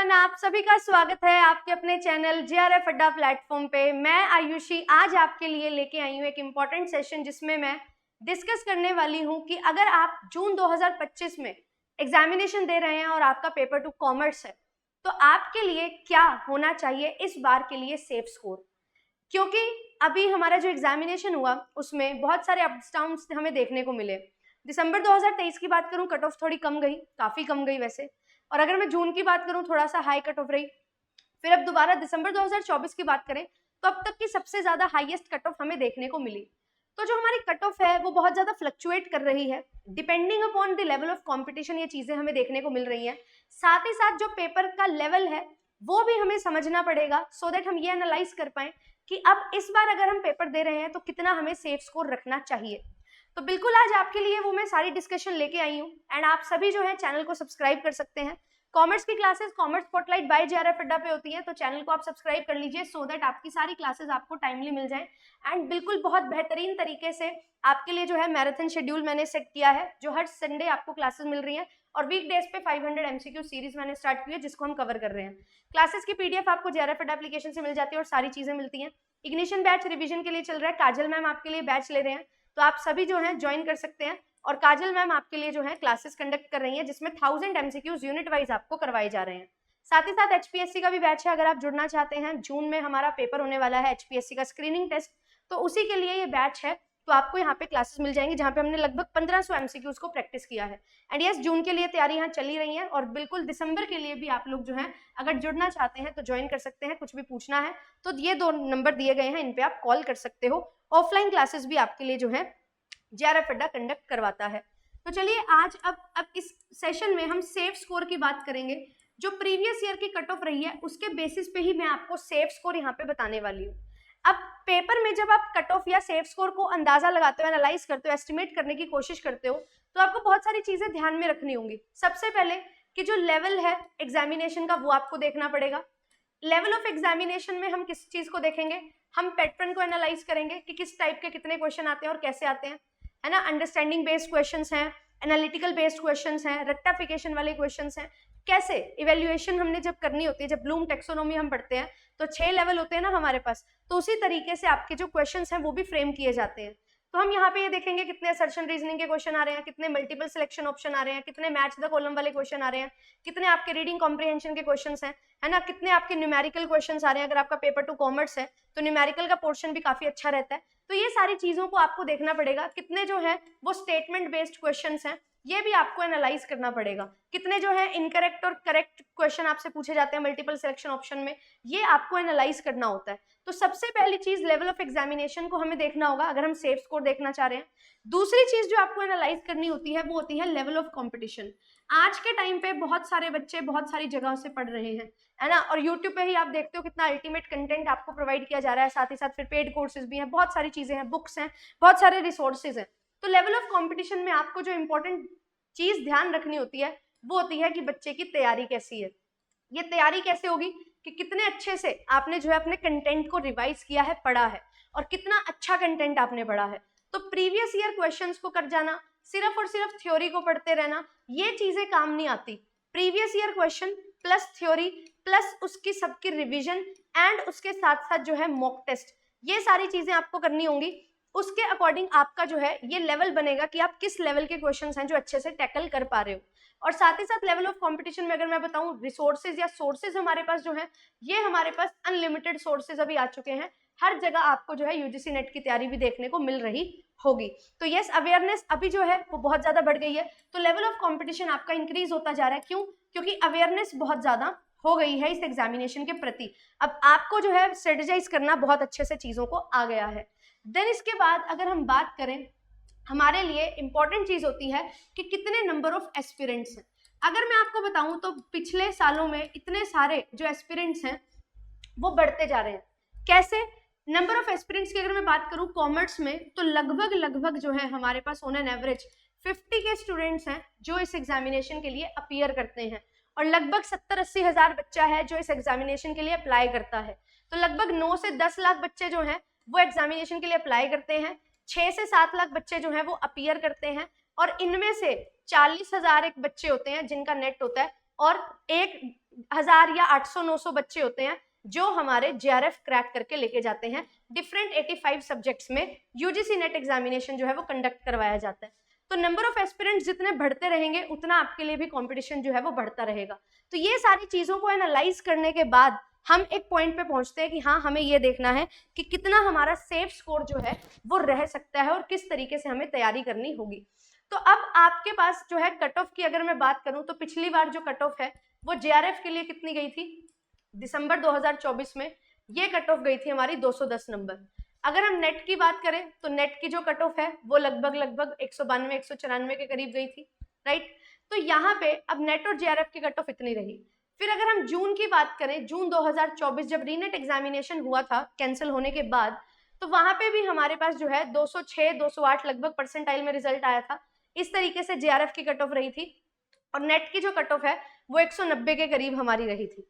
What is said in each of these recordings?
Everyone, आप सभी का स्वागत है आपके अपने चैनल जेआरएफ अड्डा प्लेटफॉर्म पे। मैं आयुषी आज आपके लिए लेके आई हूँ एक इम्पॉर्टेंट सेशन जिसमें मैं डिस्कस करने वाली हूँ कि अगर आप जून 2025 में एग्जामिनेशन दे रहे हैं और आपका पेपर 2 कॉमर्स है तो आपके लिए क्या होना चाहिए इस बार के लिए सेफ स्कोर। क्योंकि अभी हमारा जो एग्जामिनेशन हुआ उसमें बहुत सारे अप्स डाउन्स हमें देखने को मिले। दिसंबर 2023 की बात करूं, कट ऑफ थोड़ी कम गई, काफी कम गई वैसे। और अगर मैं जून की बात करूं, थोड़ा सा हाई कट ऑफ रही। फिर अब दोबारा दिसंबर 2024 की बात करें तो अब तक की सबसे ज्यादा हाईएस्ट कट ऑफ हमें देखने को मिली। तो जो हमारी कट ऑफ है वो बहुत ज्यादा फ्लक्चुएट कर रही है depending upon the level of competition. ये चीजें हमें देखने को मिल रही हैं। साथ ही साथ जो पेपर का लेवल है वो भी हमें समझना पड़ेगा सो दैट हम ये एनालाइज कर पाए कि अब इस बार अगर हम पेपर दे रहे हैं तो कितना हमें सेफ स्कोर रखना चाहिए। तो बिल्कुल आज आपके लिए वो मैं सारी डिस्कशन लेके आई हूँ। एंड आप सभी जो है चैनल को सब्सक्राइब कर सकते हैं। कॉमर्स की classes commerce spotlight by JRF Adda पे होती है, तो चैनल को आप सब्सक्राइब कर लीजिए सो दैट आपकी सारी क्लासेस आपको टाइमली मिल जाएं। एंड बिल्कुल बहुत बेहतरीन तरीके से आपके लिए जो है मैराथन शेड्यूल मैंने सेट किया है, जो हर संडे आपको क्लासेस मिल रही हैं। और वीकडेज पे 500 एमसीक्यू सीरीज मैंने स्टार्ट की है जिसको हम कवर कर रहे हैं। क्लासेस की पीडीएफ आपको जेआरएफ अड्डा एप्लीकेशन से मिल जाती है और सारी चीजें मिलती हैं। इग्निशन बैच रिवीजन के लिए चल रहा है, काजल मैम आपके लिए बैच ले रहे हैं, तो आप सभी जो है ज्वाइन कर सकते हैं। और काजल मैम आपके लिए जो है क्लासेस कंडक्ट कर रही हैं जिसमें 1000 एमसीक्यूज यूनिट वाइज आपको करवाए जा रहे हैं। साथ ही साथ एचपीएससी का भी बैच है, अगर आप जुड़ना चाहते हैं। जून में हमारा पेपर होने वाला है एचपीएससी का स्क्रीनिंग टेस्ट, तो उसी के लिए ये बैच है। तो आपको यहाँ पे क्लासेस मिल जाएंगी जहाँ पे हमने लगभग 1500 एमसीक्यूज को प्रैक्टिस किया है। एंड यस, जून के लिए तैयारी यहाँ चली रही है और बिल्कुल दिसंबर के लिए भी आप लोग जो है अगर जुड़ना चाहते हैं तो ज्वाइन कर सकते हैं। कुछ भी पूछना है तो ये 2 नंबर दिए गए हैं, इन पे आप कॉल कर सकते हो। ऑफलाइन क्लासेस भी आपके लिए जो है जेआरएफ अड्डा कंडक्ट करवाता है। तो चलिए आज अब इस सेशन में हम सेफ स्कोर की बात करेंगे। जो प्रीवियस ईयर की कट ऑफ रही है उसके बेसिस पे ही मैं आपको सेफ स्कोर यहाँ पे बताने वाली हूँ। अब पेपर में जब आप कट ऑफ या सेफ स्कोर को अंदाजा लगाते हो, एनालाइज करते हो, एस्टिमेट करने की कोशिश करते हो तो आपको बहुत सारी चीजें ध्यान में रखनी होंगी। सबसे पहले कि जो लेवल है एग्जामिनेशन का वो आपको देखना पड़ेगा। लेवल ऑफ एग्जामिनेशन में हम किस चीज को देखेंगे, हम पैटर्न को एनालाइज करेंगे कि किस टाइप के कितने क्वेश्चन आते हैं और कैसे आते हैं, है ना। अंडरस्टैंडिंग बेस्ड क्वेश्चंस हैं, एनालिटिकल बेस्ड क्वेश्चंस हैं, रेक्टिफिकेशन वाले क्वेश्चंस हैं। कैसे इवैल्यूएशन हमने जब करनी होती है, जब ब्लूम टैक्सोनॉमी हम पढ़ते हैं तो 6 लेवल होते हैं ना हमारे पास, तो उसी तरीके से आपके जो क्वेश्चंस हैं वो भी फ्रेम किए जाते हैं। तो हम यहाँ पे ये देखेंगे कितने असर्शन रीजनिंग के क्वेश्चन आ रहे हैं, कितने मल्टीपल सिलेक्शन ऑप्शन आ रहे हैं, कितने मैच द कॉलम वाले क्वेश्चन आ रहे हैं, कितने आपके रीडिंग कॉम्प्रिहेंशन के क्वेश्चंस हैं, है ना, कितने आपके न्यूमेरिकल क्वेश्चंस आ रहे हैं। अगर आपका पेपर 2 कॉमर्स है तो न्यूमेरिकल का पोर्शन भी काफी अच्छा रहता है। तो ये सारी चीजों को आपको देखना पड़ेगा। कितने जो है वो स्टेटमेंट बेस्ड क्वेश्चंस हैं, ये भी आपको एनालाइज करना पड़ेगा। कितने जो है इनकरेक्ट और करेक्ट क्वेश्चन आपसे पूछे जाते हैं मल्टीपल सिलेक्शन ऑप्शन में, ये आपको एनालाइज करना होता है। तो सबसे पहली चीज लेवल ऑफ एग्जामिनेशन को हमें देखना होगा अगर हम सेफ स्कोर देखना चाह रहे हैं। दूसरी चीज जो आपको एनालाइज करनी होती है वो होती है लेवल ऑफ कंपटीशन। आज के टाइम पे बहुत सारे बच्चे बहुत सारी जगहों से पढ़ रहे हैं, है ना, और यूट्यूब पे ही आप देखते हो कितना अल्टीमेट कंटेंट आपको प्रोवाइड किया जा रहा है। साथ ही साथ फिर पेड कोर्सेज भी हैं, बहुत सारी चीजें हैं, बुक्स हैं, बहुत सारे रिसोर्सेज हैं। तो लेवल ऑफ कंपटीशन में आपको जो इंपॉर्टेंट चीज ध्यान रखनी होती है वो होती है कि बच्चे की तैयारी कैसी है। ये तैयारी कैसे होगी कि कितने अच्छे से आपने जो है अपने कंटेंट को रिवाइज किया है, पढ़ा है, और कितना अच्छा कंटेंट आपने पढ़ा है। तो प्रीवियस ईयर क्वेश्चंस को कर जाना, सिर्फ और सिर्फ थ्योरी को पढ़ते रहना, ये चीजें काम नहीं आती। Previous year question plus theory plus उसकी सबकी रिविजन एंड उसके साथ साथ जो है मॉक टेस्ट, ये सारी चीजें आपको करनी होंगी। उसके अकॉर्डिंग आपका जो है ये लेवल बनेगा कि आप किस लेवल के क्वेश्चंस हैं जो अच्छे से टैकल कर पा रहे हो। और साथ ही साथ लेवल ऑफ कंपटीशन में अगर मैं बताऊं, रिसोर्सेज या सोर्सेज हमारे पास जो है ये हमारे पास अनलिमिटेड सोर्सेज अभी आ चुके हैं। हर जगह आपको जो है यूजीसी नेट की तैयारी भी देखने को मिल रही होगी। तो यस, अवेयरनेस अभी जो है वो बहुत ज्यादा बढ़ गई है। तो लेवल ऑफ कंपटीशन आपका इंक्रीज होता जा रहा है। क्यों? क्योंकि अवेयरनेस बहुत ज्यादा हो गई है इस एग्जामिनेशन के प्रति। अब आपको जो है स्ट्रेटेजाइज करना बहुत अच्छे से चीजों को आ गया है। देन इसके बाद अगर हम बात करें, हमारे लिए इंपॉर्टेंट चीज होती है कि कितने नंबर ऑफ एस्पिरेंट्स हैं। अगर मैं आपको बताऊं तो पिछले सालों में इतने सारे जो एस्पिरेंट्स हैं वो बढ़ते जा रहे हैं। कैसे? नंबर ऑफ एस्पिरेंट्स की अगर मैं बात करूं कॉमर्स में तो लगभग जो है हमारे पास ऑन एन एवरेज 50 के स्टूडेंट्स हैं जो इस एग्जामिनेशन के लिए अपीयर करते हैं, और लगभग 70-80 हजार बच्चा है जो इस एग्जामिनेशन के लिए अप्लाई करता है। तो लगभग 9 से 10 लाख बच्चे जो हैं वो एग्जामिनेशन के लिए अप्लाई करते हैं, 6 से 7 लाख बच्चे जो हैं वो अपीयर करते हैं, और इनमें से 40,000 एक बच्चे होते हैं जिनका नेट होता है और 1000 या 800-900 बच्चे होते हैं जो हमारे JRF क्रैक करके लेके जाते हैं। डिफरेंट 85 सब्जेक्ट्स में UGC नेट एग्जामिनेशन जो है वो कंडक्ट करवाया जाता है। तो नंबर ऑफ एस्पिरेंट्स जितने बढ़ते रहेंगे उतना आपके लिए भी कंपटीशन जो है वो बढ़ता रहेगा। तो ये सारी चीजों को एनालाइज करने के बाद हम एक पॉइंट पे पहुंचते हैं कि हाँ, हमें ये देखना है कि कितना हमारा सेफ स्कोर जो है वो रह सकता है और किस तरीके से हमें तैयारी करनी होगी। तो अब आपके पास जो है कट ऑफ की अगर मैं बात करूं तो पिछली बार जो कट ऑफ है वो JRF के लिए कितनी गई थी? दिसंबर 2024 में ये कट ऑफ गई थी हमारी 210 नंबर। अगर हम नेट की बात करें तो नेट की जो कट ऑफ है वो लगभग 192-194 के करीब गई थी, राइट। तो यहाँ पे अब नेट और JRF की कट ऑफ इतनी रही। फिर अगर हम जून की बात करें, जून 2024 जब रीनेट एग्जामिनेशन हुआ था कैंसिल होने के बाद, तो वहां पे भी हमारे पास जो है 206-208 लगभग परसेंटाइल में रिजल्ट आया था। इस तरीके से JRF की कट ऑफ रही थी और नेट की जो कट ऑफ है वो 190 के करीब हमारी रही थी।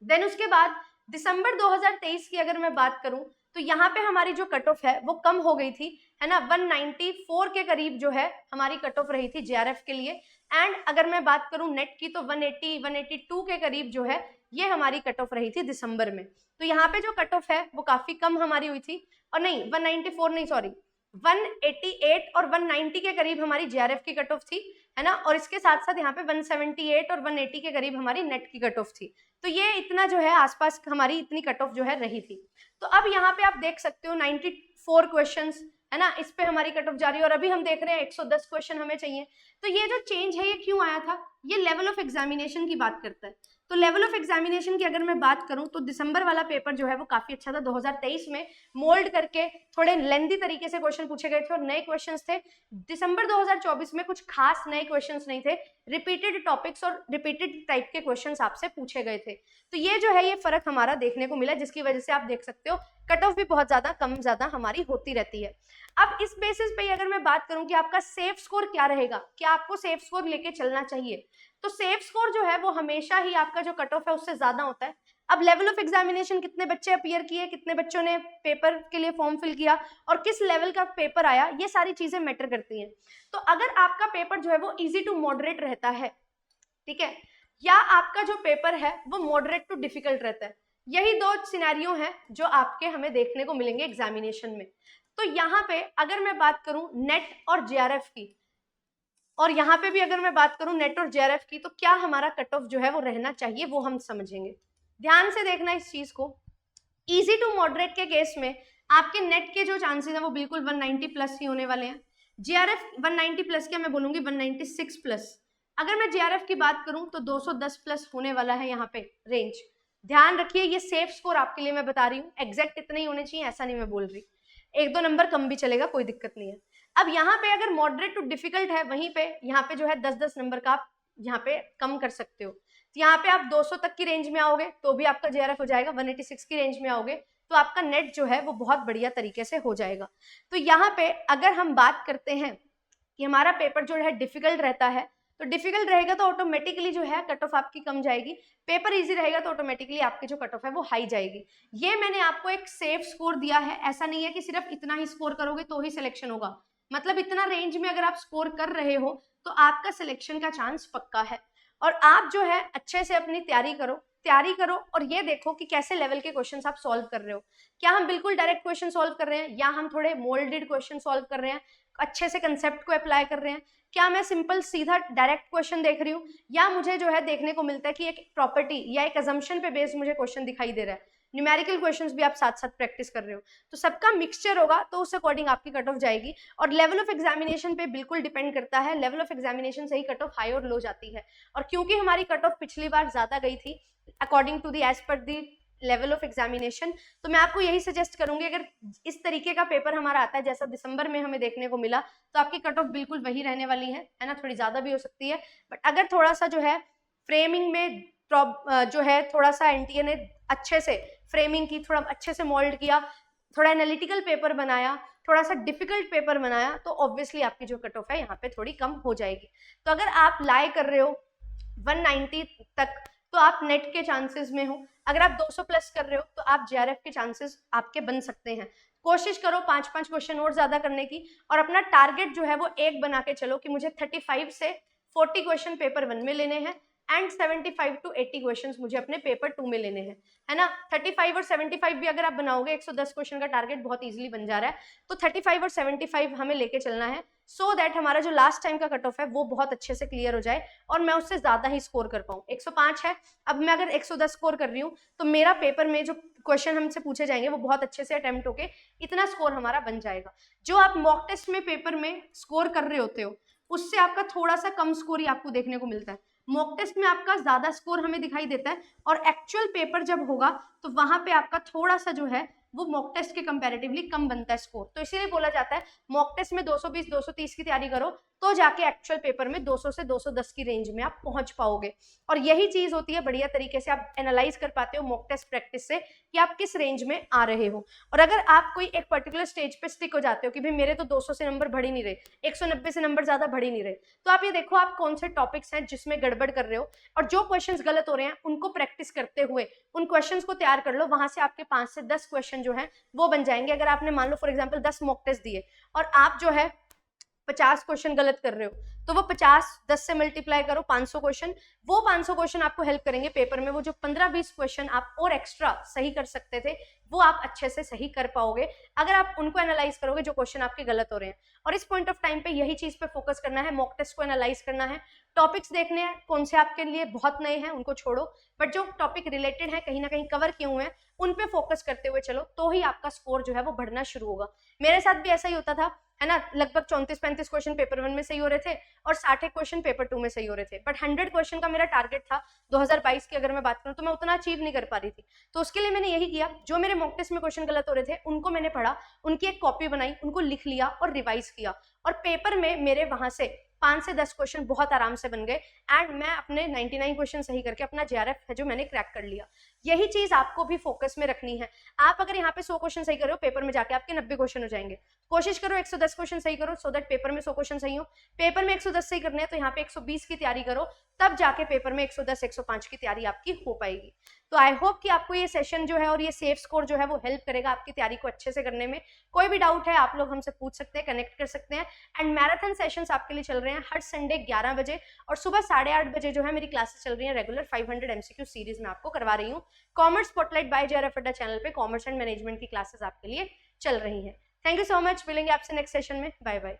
देन उसके बाद दिसंबर 2023 की अगर मैं बात करूं तो यहाँ पे हमारी जो कट ऑफ है वो कम हो गई थी, है ना। 194 के करीब जो है हमारी कट ऑफ रही थी JRF के लिए। एंड अगर मैं बात करूं नेट की तो 180-182 के करीब जो है ये हमारी कट ऑफ रही थी दिसंबर में। तो यहाँ पे जो कट ऑफ है वो काफी कम हमारी हुई थी, और नहीं 194 नहीं, सॉरी 188 और 190 के करीब हमारी JRF की कट ऑफ थी, है ना। और इसके साथ साथ यहाँ पे 178 और 180 के करीब हमारी नेट की कट ऑफ थी। तो ये इतना जो है आसपास हमारी इतनी कट ऑफ जो है रही थी। तो अब यहाँ पे आप देख सकते हो 94 क्वेश्चंस, है ना, इस पे हमारी कट ऑफ जा रही है और अभी हम देख रहे हैं 110 क्वेश्चन हमें चाहिए। तो ये जो चेंज है ये क्यों आया था? ये लेवल ऑफ एग्जामिनेशन की बात करता है। तो लेवल ऑफ एग्जामिनेशन की अगर मैं बात करूं तो दिसंबर वाला पेपर जो है वो काफी अच्छा था। 2023 में मोल्ड करके थोड़े लेंदी तरीके से क्वेश्चन पूछे गए थे और नए क्वेश्चंस थे। दिसंबर 2024 में कुछ खास नए क्वेश्चंस नहीं थे, रिपीटेड टॉपिक्स और रिपीटेड टाइप के क्वेश्चंस आपसे पूछे गए थे। तो ये जो है ये फर्क हमारा देखने को मिला, जिसकी वजह से आप देख सकते हो कट ऑफ भी बहुत ज्यादा कम ज्यादा हमारी होती रहती है। अब इस बेसिस पे अगर मैं बात करूं कि आपका सेफ स्कोर क्या रहेगा, क्या आपको सेफ स्कोर लेके चलना चाहिए, तो सेफ स्कोर जो है वो हमेशा ही आपका जो कट ऑफ है उससे ज्यादा होता है। अब लेवल ऑफ एग्जामिनेशन कितने बच्चे अपीयर किए, कितने बच्चों ने पेपर के लिए फॉर्म फिल किया और किस लेवल का पेपर आया, ये सारी चीजें मैटर करती हैं। तो अगर आपका पेपर जो है वो इजी टू मॉडरेट रहता है, ठीक है, या आपका जो पेपर है वो मॉडरेट टू डिफिकल्ट रहता है, यही दो सिनेरियो हैं जो आपके हमें देखने को मिलेंगे एग्जामिनेशन में। तो यहाँ पे अगर मैं बात करूं नेट और JRF की, और यहाँ पे भी अगर मैं बात करूं नेट और JRF की, तो क्या हमारा कट ऑफ जो है वो रहना चाहिए वो हम समझेंगे। ध्यान से देखना इस चीज को। इजी टू मॉडरेट के केस में आपके नेट के जो चांसेस हैं वो बिल्कुल 190 प्लस ही होने वाले हैं। JRF 190 प्लस क्या, मैं बोलूंगी 196 प्लस। अगर मैं JRF की बात करूं तो 210 प्लस होने वाला है यहाँ पे रेंज। ध्यान रखिए ये सेफ स्कोर आपके लिए मैं बता रही हूँ, एग्जैक्ट इतने ही होने चाहिए ऐसा नहीं मैं बोल रही, 1-2 नंबर कम भी चलेगा, कोई दिक्कत नहीं है। अब यहाँ पे अगर मॉडरेट टू डिफिकल्ट है, वहीं पे यहाँ पे जो है 10-10 नंबर का आप यहाँ पे कम कर सकते हो। तो यहाँ पे आप 200 तक की रेंज में आओगे तो भी आपका JRF हो जाएगा, 186 की रेंज में आओगे तो आपका नेट जो है वो बहुत बढ़िया तरीके से हो जाएगा। तो यहाँ पे अगर हम बात करते हैं कि हमारा पेपर जो है डिफिकल्ट रहता है, तो डिफिकल्ट रहेगा तो ऑटोमेटिकली जो है कट ऑफ आपकी कम जाएगी, पेपर इजी रहेगा तो ऑटोमेटिकली आपकी जो कट ऑफ है वो हाई जाएगी। ये मैंने आपको एक सेफ स्कोर दिया है, ऐसा नहीं है कि सिर्फ इतना ही स्कोर करोगे तो ही सिलेक्शन होगा, मतलब इतना रेंज में अगर आप स्कोर कर रहे हो तो आपका सिलेक्शन का चांस पक्का है। और आप जो है अच्छे से अपनी तैयारी करो और ये देखो कि कैसे लेवल के क्वेश्चंस आप सॉल्व कर रहे हो। क्या हम बिल्कुल डायरेक्ट क्वेश्चन सॉल्व कर रहे हैं या हम थोड़े मोल्डेड क्वेश्चन सॉल्व कर रहे हैं, अच्छे से कंसेप्ट को अप्लाई कर रहे हैं, क्या मैं सिंपल सीधा डायरेक्ट क्वेश्चन देख रही हूँ या मुझे जो है देखने को मिलता है कि एक प्रॉपर्टी या एक अजम्पशन पे बेस्ड मुझे क्वेश्चन दिखाई दे रहा है, न्यूमेरिकल क्वेश्चंस भी आप साथ साथ प्रैक्टिस कर रहे हो। तो सबका मिक्सचर होगा तो उस अकॉर्डिंग आपकी कट ऑफ जाएगी। और लेवल ऑफ एग्जामिनेशन पे बिल्कुल डिपेंड करता है, लेवल ऑफ एग्जामिनेशन से ही कट ऑफ हाई और लो जाती है। और क्योंकि हमारी कट ऑफ पिछली बार ज्यादा गई थी according to the as per the level of examination, तो मैं आपको यही सजेस्ट करूंगी अगर इस तरीके का पेपर हमारा आता है जैसा दिसंबर में हमें देखने को मिला तो आपकी कट ऑफ बिल्कुल वही रहने वाली है ना, थोड़ी ज्यादा भी हो सकती है। बट अगर थोड़ा सा जो है फ्रेमिंग में जो है थोड़ा सा एनटीए ने अच्छे से फ्रेमिंग की, थोड़ा अच्छे से मोल्ड किया, थोड़ा एनालिटिकल पेपर बनाया, थोड़ा सा डिफिकल्ट पेपर बनाया, तो ऑब्वियसली आपकी जो कट ऑफ है यहाँ पे थोड़ी कम हो जाएगी। तो अगर आप लाई कर रहे हो 190 तक तो आप नेट के चांसेस में हो, अगर आप 200 प्लस कर रहे हो तो आप JRF के चांसेस आपके बन सकते हैं। कोशिश करो 5-5 क्वेश्चन और ज्यादा करने की और अपना टारगेट जो है वो एक बना के चलो कि मुझे 35 से 40 क्वेश्चन पेपर 1 में लेने हैं एंड 75 to 80 क्वेश्चंस मुझे अपने पेपर 2 में लेने हैं, है ना। 35 और 75 भी अगर आप बनाओगे, 110 क्वेश्चन का टारगेट बहुत इजीली बन जा रहा है, तो 35 और 75 हमें लेके चलना है, सो दैट हमारा जो लास्ट टाइम का कट ऑफ है वो बहुत अच्छे से क्लियर हो जाए और मैं उससे ज्यादा ही स्कोर कर पाऊँ। 105 है, अब मैं अगर 110 स्कोर कर रही हूँ तो मेरा पेपर में जो क्वेश्चन हमसे पूछे जाएंगे वो बहुत अच्छे से अटेम्प्ट होके इतना स्कोर हमारा बन जाएगा। जो आप मॉक टेस्ट में पेपर में स्कोर कर रहे होते हो उससे आपका थोड़ा सा कम स्कोर ही आपको देखने को मिलता है। मॉक टेस्ट में आपका ज्यादा स्कोर हमें दिखाई देता है और एक्चुअल पेपर जब होगा तो वहां पे आपका थोड़ा सा जो है वो मॉक टेस्ट के कंपैरेटिवली कम बनता है स्कोर। तो इसीलिए बोला जाता है मॉक टेस्ट में 220 230 की तैयारी करो तो जाके एक्चुअल पेपर में 200 से 210 की रेंज में आप पहुंच पाओगे। और यही चीज होती है, बढ़िया तरीके से आप एनालाइज कर पाते हो मॉक टेस्ट प्रैक्टिस से कि आप किस रेंज में आ रहे हो। और अगर आप कोई एक पर्टिकुलर स्टेज पे स्टिक हो जाते हो कि भाई मेरे तो 200 से नंबर बढ़ ही नहीं रहे, 190 से नंबर ज्यादा बढ़ ही नहीं रहे, तो आप ये देखो आप कौन से टॉपिक्स हैं जिसमें गड़बड़ कर रहे हो और जो क्वेश्चंस गलत हो रहे हैं उनको प्रैक्टिस करते हुए उन क्वेश्चंस को तैयार कर लो। वहां से आपके 5 से 10 क्वेश्चन जो है वो बन जाएंगे। अगर आपने मान लो फॉर एग्जांपल 10 मॉक टेस्ट दिए और आप जो है 50 क्वेश्चन गलत कर रहे हो, तो वो 50 10 से मल्टीप्लाई करो 500 क्वेश्चन, वो 500 क्वेश्चन आपको हेल्प करेंगे पेपर में। वो जो 15-20 क्वेश्चन आप और एक्स्ट्रा सही कर सकते थे वो आप अच्छे से सही कर पाओगे अगर आप उनको एनालाइज करोगे जो क्वेश्चन आपके गलत हो रहे हैं। और इस पॉइंट ऑफ टाइम पे यही चीज पे फोकस करना है, मॉक टेस्ट को एनालाइज करना है, टॉपिक्स देखने हैं कौन से आपके लिए बहुत नए हैं उनको छोड़ो, बट जो टॉपिक रिलेटेड है कहीं ना कहीं कवर किए हुए हैं उन पे फोकस करते हुए चलो, तो ही आपका स्कोर जो है वो बढ़ना शुरू होगा। मेरे साथ भी ऐसा ही होता था, है ना। लगभग 34-35 क्वेश्चन पेपर 1 में सही हो रहे थे और 60 क्वेश्चन पेपर 2 में सही हो रहे थे, बट 100 क्वेश्चन का मेरा टारगेट था 2022 की अगर मैं बात करूं तो मैं उतना अचीव नहीं कर पा रही थी। तो उसके लिए मैंने यही किया, जो मेरे मॉक टेस्ट में क्वेश्चन गलत हो रहे थे उनको मैंने पढ़ा, उनकी एक कॉपी बनाई, उनको लिख लिया और रिवाइज किया, और पेपर में मेरे वहां से 5 से 10 क्वेश्चन बहुत आराम से बन गए एंड मैं अपने 99 क्वेश्चन सही करके अपना जेआरएफ है जो मैंने क्रैक कर लिया। यही चीज आपको भी फोकस में रखनी है। आप अगर यहाँ पे 100 क्वेश्चन सही करो, पेपर में जाके आपके 90 क्वेश्चन हो जाएंगे। कोशिश करो 110 क्वेश्चन सही करो सो दैट पेपर में 100 क्वेश्चन सही हो। पेपर में 110 सही करने हैं तो यहाँ पे 120 की तैयारी करो, तब जाके पेपर में 110 105 की तैयारी आपकी हो पाएगी। तो आई होप कि आपको ये सेशन जो है और ये सेफ स्कोर जो है वो हेल्प करेगा आपकी तैयारी को अच्छे से करने में। कोई भी डाउट है आप लोग हमसे पूछ सकते हैं, कनेक्ट कर सकते हैं। एंड मैराथन सेशंस आपके लिए चल रहे हैं हर संडे 11 बजे और सुबह 8:30 बजे जो है मेरी क्लासेस चल रही हैं रेगुलर 500 MCQ सीरीज में आपको करवा रही हूँ। कॉमर्स स्पॉटलाइट बाय JRF अड्डा चैनल पे कॉमर्स एंड मैनेजमेंट की क्लासेस आपके लिए चल रही हैं। थैंक यू सो मच, मिलेंगे आपसे नेक्स्ट सेशन में। Bye bye.